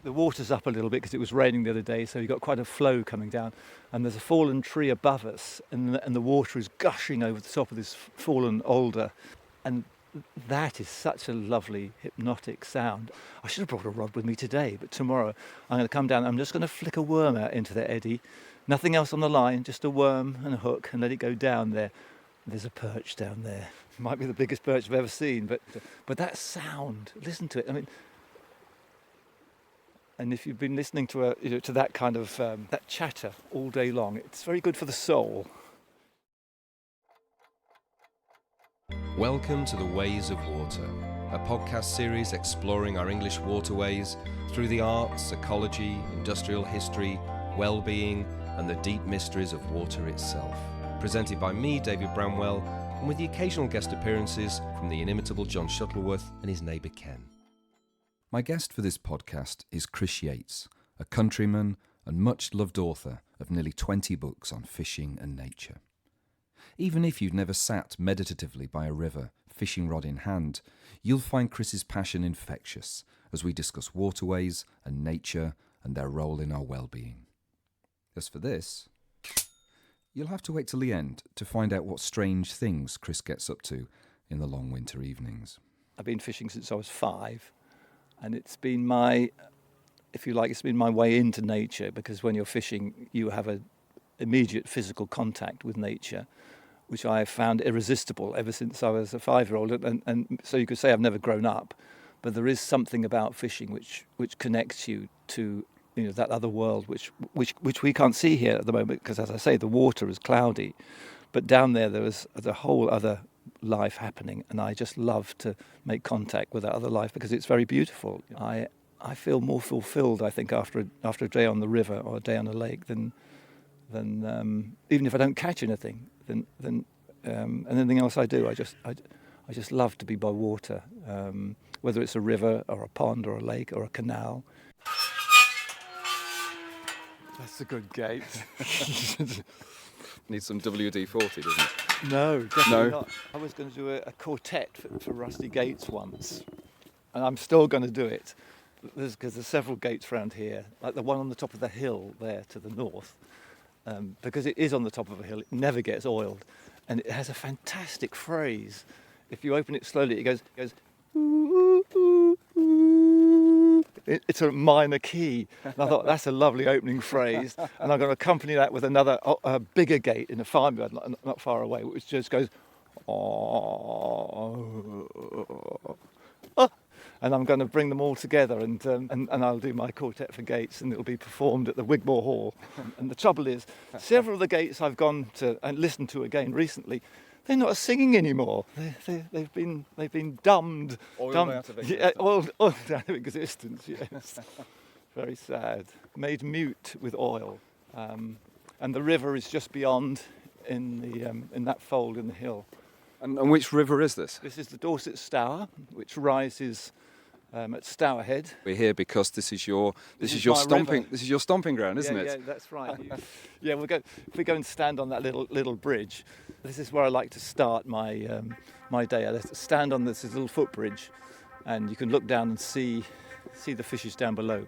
the water's up a little bit because it was raining the other day, so you've got quite a flow coming down, and there's a fallen tree above us, and the water is gushing over the top of this fallen alder, and that is such a lovely hypnotic sound. I should have brought a rod with me today, but tomorrow I'm going to come down, I'm just going to flick a worm out into the eddy, nothing else on the line, just a worm and a hook, and let it go down there. There's a perch down there. It might be the biggest perch I've ever seen, but that sound, listen to it. I mean, and if you've been listening to to that kind of that chatter all day long, it's very good for the soul. Welcome to The Ways of Water, a podcast series exploring our English waterways through the arts, ecology, industrial history, well-being, and the deep mysteries of water itself. Presented by me, David Bramwell, and with the occasional guest appearances from the inimitable John Shuttleworth and his neighbour Ken. My guest for this podcast is Chris Yates, a countryman and much-loved author of nearly 20 books on fishing and nature. Even if you've never sat meditatively by a river, fishing rod in hand, you'll find Chris's passion infectious as we discuss waterways and nature and their role in our well-being. As for this, you'll have to wait till the end to find out what strange things Chris gets up to in the long winter evenings. I've been fishing since I was 5, and it's been my way into nature, because when you're fishing, you have an immediate physical contact with nature, which I have found irresistible ever since I was a 5-year-old. And so you could say I've never grown up, but there is something about fishing which connects you to that other world, which we can't see here at the moment, because, as I say, the water is cloudy, but down there is a whole other life happening, and I just love to make contact with that other life because it's very beautiful. I feel more fulfilled, I think, after a day on the river or a day on a lake than even if I don't catch anything, than anything else I do. I just love to be by water, whether it's a river or a pond or a lake or a canal. That's a good gate. Needs some WD-40, doesn't it? No, definitely not. I was going to do a quartet for rusty gates once, and I'm still going to do it, because there's several gates around here, like the one on the top of the hill there to the north, because it is on the top of a hill, it never gets oiled, and it has a fantastic phrase. If you open it slowly, it goes ooh, ooh, ooh. It's a minor key, and I thought that's a lovely opening phrase, and I'm going to accompany that with another bigger gate in a farmyard not far away, which just goes oh, and I'm going to bring them all together, and I'll do my quartet for gates, and it'll be performed at the Wigmore Hall. And the trouble is, several of the gates I've gone to and listened to again recently, they're not singing anymore. They've been dumbed. Oiled out of existence. Yeah, oiled out of existence, yes. Very sad. Made mute with oil. And the river is just beyond in that fold in the hill. And which river is this? This is the Dorset Stour, which rises at Stour Head. We're here because this is your stomping ground, isn't it? Yeah, that's right. If we go and stand on that little bridge, this is where I like to start my my day. I like to stand on this little footbridge, and you can look down and see the fishes down below.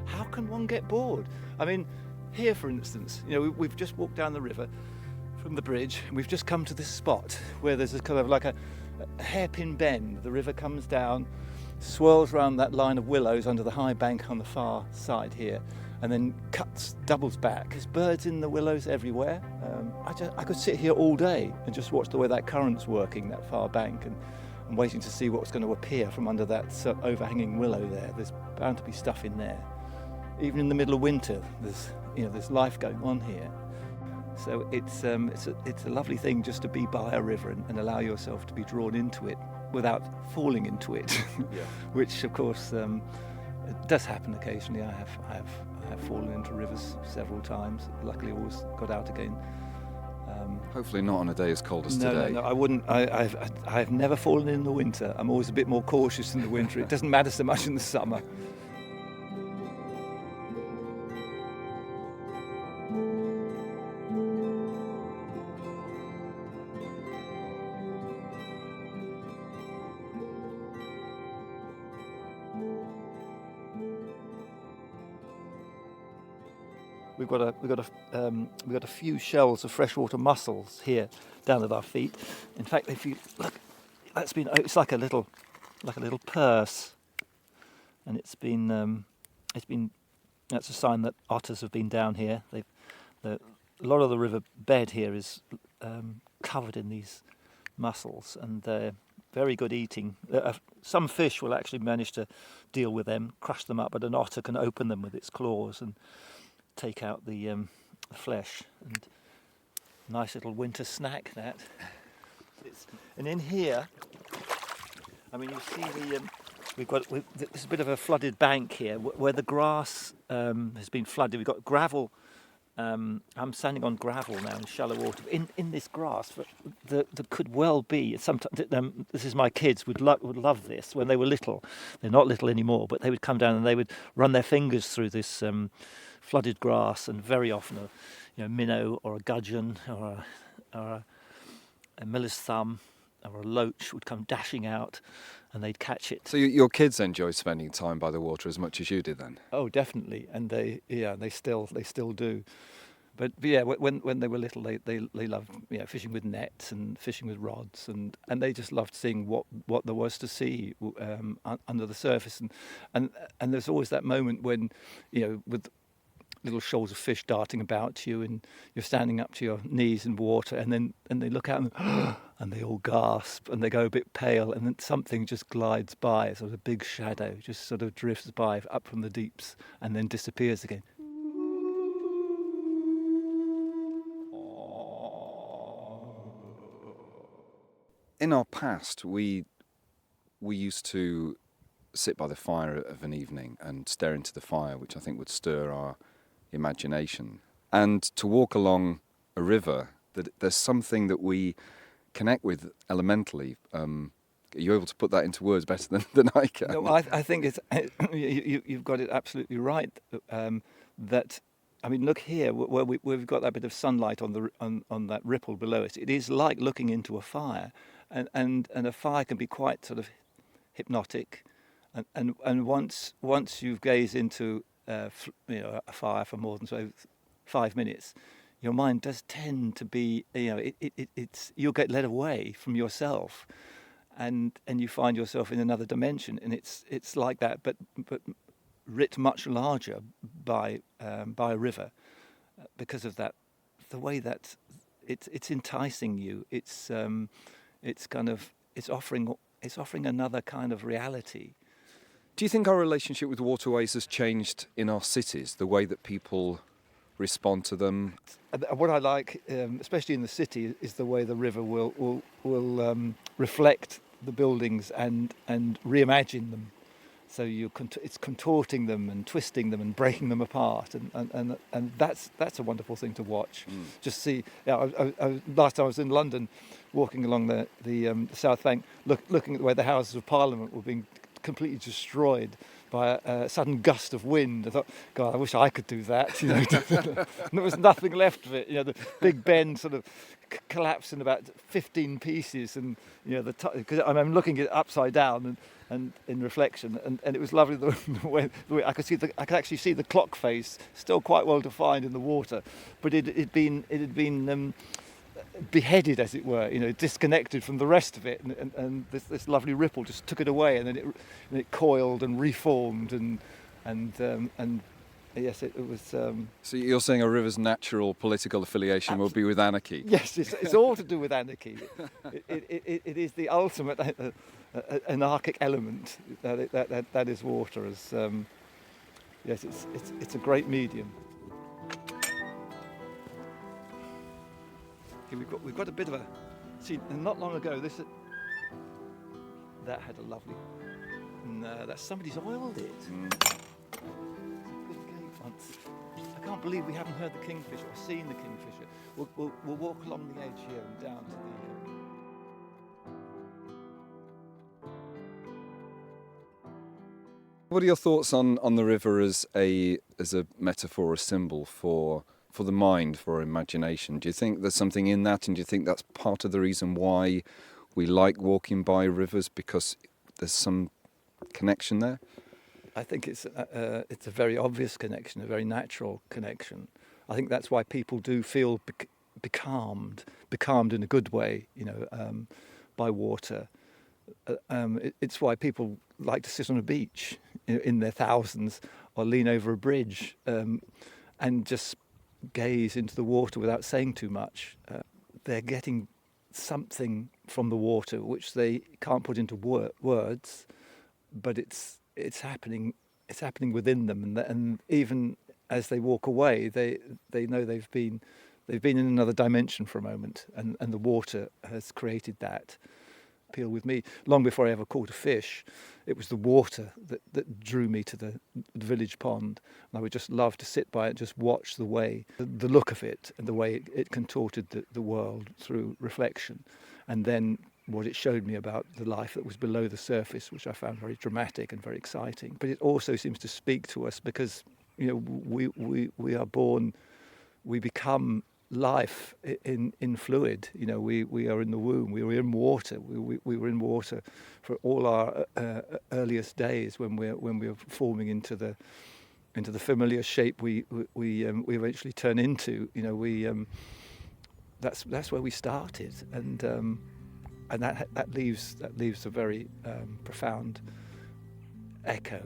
How can one get bored? I mean, here, for instance, we've just walked down the river from the bridge, and we've just come to this spot where there's a kind of like a hairpin bend. The river comes down, swirls around that line of willows under the high bank on the far side here, and then doubles back. There's birds in the willows everywhere. I could sit here all day and just watch the way that current's working, that far bank, and waiting to see what's going to appear from under that overhanging willow there. There's bound to be stuff in there. Even in the middle of winter, there's life going on here. So it's a lovely thing just to be by a river and allow yourself to be drawn into it without falling into it, Yeah. Which of course it does happen occasionally. I have fallen into rivers several times. Luckily, always got out again. Hopefully not on a day as cold as today. No, I wouldn't. I've never fallen in the winter. I'm always a bit more cautious in the winter. It doesn't matter so much in the summer. We've got a few shells of freshwater mussels here down at our feet. In fact, if you look, it's like a little purse, and that's a sign that otters have been down here. A lot of the river bed here is covered in these mussels, and they're very good eating. Some fish will actually manage to deal with them, crush them up, but an otter can open them with its claws and take out the flesh. And nice little winter snack that. And in here, I mean, you see there's a bit of a flooded bank here where the grass has been flooded. We've got gravel. I'm standing on gravel now in shallow water. In this grass, there could well be. Sometimes this is my kids would love this when they were little. They're not little anymore, but they would come down and they would run their fingers through this flooded grass, and very often a minnow or a gudgeon or a miller's thumb or a loach would come dashing out, and they'd catch it. So your kids enjoy spending time by the water as much as you did then? Oh, definitely, and they still do. But yeah, when they were little, they loved fishing with nets and fishing with rods, and they just loved seeing what there was to see under the surface, and there's always that moment when with little shoals of fish darting about you, and you're standing up to your knees in water, and they look out and they all gasp and they go a bit pale, and then something just glides by, sort of a big shadow just sort of drifts by up from the deeps and then disappears again. In our past, we used to sit by the fire of an evening and stare into the fire, which I think would stir our imagination. And to walk along a river, there's something that we connect with elementally. Are you able to put that into words better than I can? No, I think it's you've got it absolutely right. That, I mean, look here where we've got that bit of sunlight on that ripple below us. It is like looking into a fire, and a fire can be quite sort of hypnotic, and once you've gazed into a fire for more than 5 minutes, your mind does tend to be, you'll get led away from yourself, and you find yourself in another dimension, and it's like that, but writ much larger by a river, because of that, the way that it's enticing you. It's offering another kind of reality. Do you think our relationship with waterways has changed in our cities, the way that people respond to them? What I like, especially in the city, is the way the river will reflect the buildings and reimagine them. So it's contorting them and twisting them and breaking them apart, and that's a wonderful thing to watch. Just see. Last time I was in London, walking along the South Bank, looking at the way the Houses of Parliament were being completely destroyed by a sudden gust of wind. I thought, God, I wish I could do that. And there was nothing left of it. The Big Ben sort of collapsed in about 15 pieces, and because I'm looking at it upside down and in reflection, and it was lovely the way I could actually see the clock face still quite well defined in the water, but it had been beheaded, as it were, disconnected from the rest of it, and this lovely ripple just took it away, and then it coiled and reformed, and yes, it was. So you're saying a river's natural political affiliation will be with anarchy? Yes, it's all to do with anarchy. It is the ultimate anarchic element that is water. As yes, it's a great medium. Okay, we've got a bit of a. See, not long ago, that had a lovely. No, that somebody's oiled it. chance. I can't believe we haven't heard the kingfisher or seen the kingfisher. We'll walk along the edge here and down to the... What are your thoughts on the river as a metaphor, a symbol for the mind, for imagination? Do you think there's something in that, and do you think that's part of the reason why we like walking by rivers, because there's some connection there? I think it's a very obvious connection, a very natural connection. I think that's why people do feel becalmed in a good way, by water. It's why people like to sit on a beach in their thousands, or lean over a bridge and just gaze into the water without saying too much. They're getting something from the water which they can't put into words, but it's happening within them, and even as they walk away, they know they've been in another dimension for a moment, and the water has created that appeal with me. Long before I ever caught a fish, it was the water that drew me to the village pond, and I would just love to sit by it, just watch the way, the look of it, and the way it contorted the world through reflection, and then what it showed me about the life that was below the surface, which I found very dramatic and very exciting. But it also seems to speak to us, because we are born, we become life in fluid. We are in the womb. We were in water. We were in water for all our earliest days when we were forming into the familiar shape we eventually turn into. That's where we started, and that leaves a very profound echo,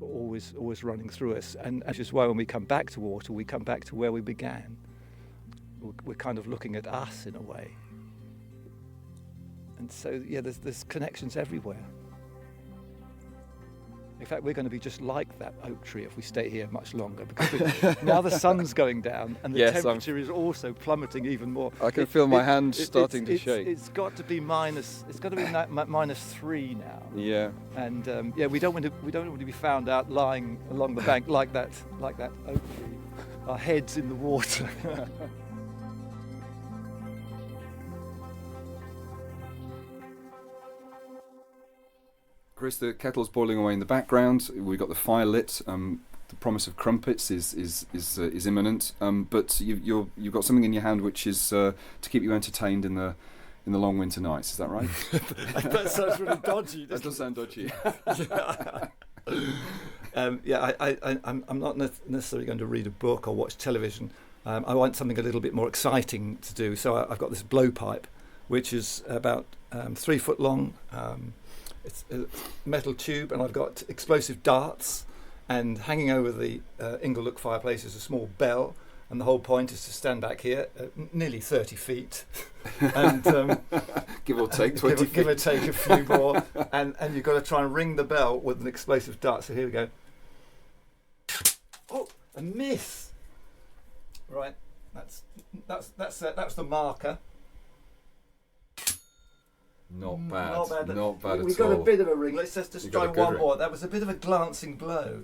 always running through us. And which is why when we come back to water, we come back to where we began. We're kind of looking at us in a way. And so, there's connections everywhere. In fact, we're going to be just like that oak tree if we stay here much longer, because now the sun's going down and the temperature is also plummeting even more. I can feel my hands starting to shake. It's got to be -3 now. Yeah. And we don't want to be found out lying along the bank like that oak tree, our heads in the water. Chris, the kettle's boiling away in the background. We've got the fire lit. The promise of crumpets is imminent. But you've got something in your hand which is to keep you entertained in the long winter nights. Is that right? That sounds really dodgy. That does sound dodgy. I'm not necessarily going to read a book or watch television. I want something a little bit more exciting to do. So I've got this blowpipe, which is about 3 foot long. It's a metal tube, and I've got explosive darts, and hanging over the Inglenook fireplace is a small bell, and the whole point is to stand back here nearly 30 feet and give or take 20 feet. Give or take a few more, and you've got to try and ring the bell with an explosive dart. So here we go. Oh, a miss. Right, that's the marker. Not bad at all. We got a bit of a ring. Let's just try one more. Ring. That was a bit of a glancing blow.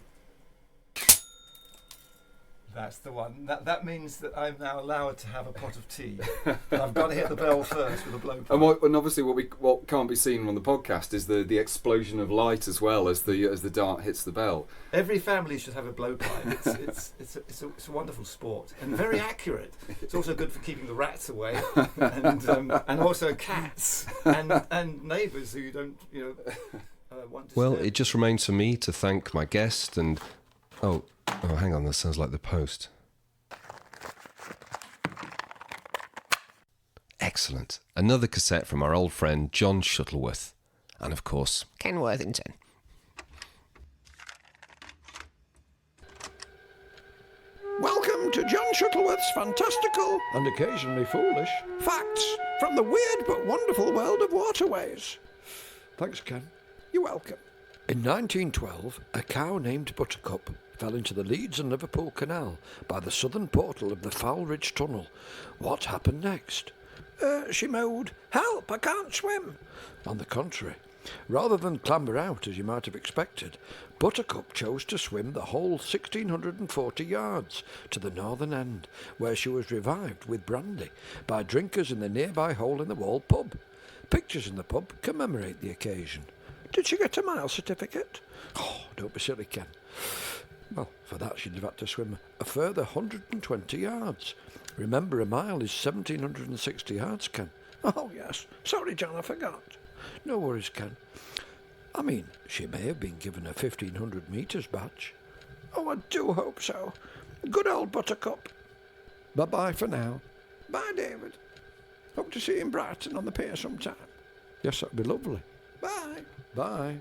That's the one. That means that I'm now allowed to have a pot of tea. But I've got to hit the bell first with a blowpipe. And obviously, what can't be seen on the podcast is the explosion of light as well as the dart hits the bell. Every family should have a blowpipe. It's a wonderful sport and very accurate. It's also good for keeping the rats away, and also cats and neighbours who don't want to. Well, it just remains for me to thank my guest and. Oh, hang on, that sounds like the post. Excellent. Another cassette from our old friend John Shuttleworth. And of course, Ken Worthington. Welcome to John Shuttleworth's fantastical, and occasionally foolish, facts from the weird but wonderful world of waterways. Thanks, Ken. You're welcome. In 1912, a cow named Buttercup fell into the Leeds and Liverpool Canal by the southern portal of the Foul Ridge Tunnel. What happened next? She mewed, "Help, I can't swim." On the contrary, Rather than clamber out, as you might have expected, Buttercup chose to swim the whole 1,640 yards to the northern end, where she was revived with brandy by drinkers in the nearby hole-in-the-wall pub. Pictures in the pub commemorate the occasion. Did she get a mile certificate? Oh, don't be silly, Ken. Well, for that she'd have had to swim a further 120 yards. Remember, a mile is 1,760 yards, Ken. Oh, yes. Sorry, John, I forgot. No worries, Ken. I mean, she may have been given a 1,500 metres badge. Oh, I do hope so. Good old Buttercup. Bye-bye for now. Bye, David. Hope to see you in Brighton on the pier sometime. Yes, that'd be lovely. Bye. Bye.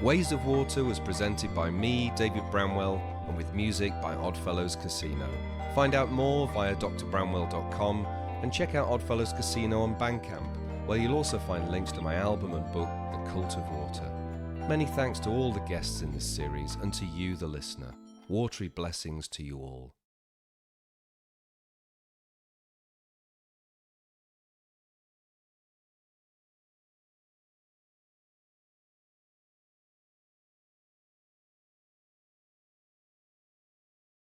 Ways of Water was presented by me, David Bramwell, and with music by Oddfellows Casino. Find out more via drbramwell.com and check out Oddfellows Casino on Bandcamp, where you'll also find links to my album and book, The Cult of Water. Many thanks to all the guests in this series and to you, the listener. Watery blessings to you all.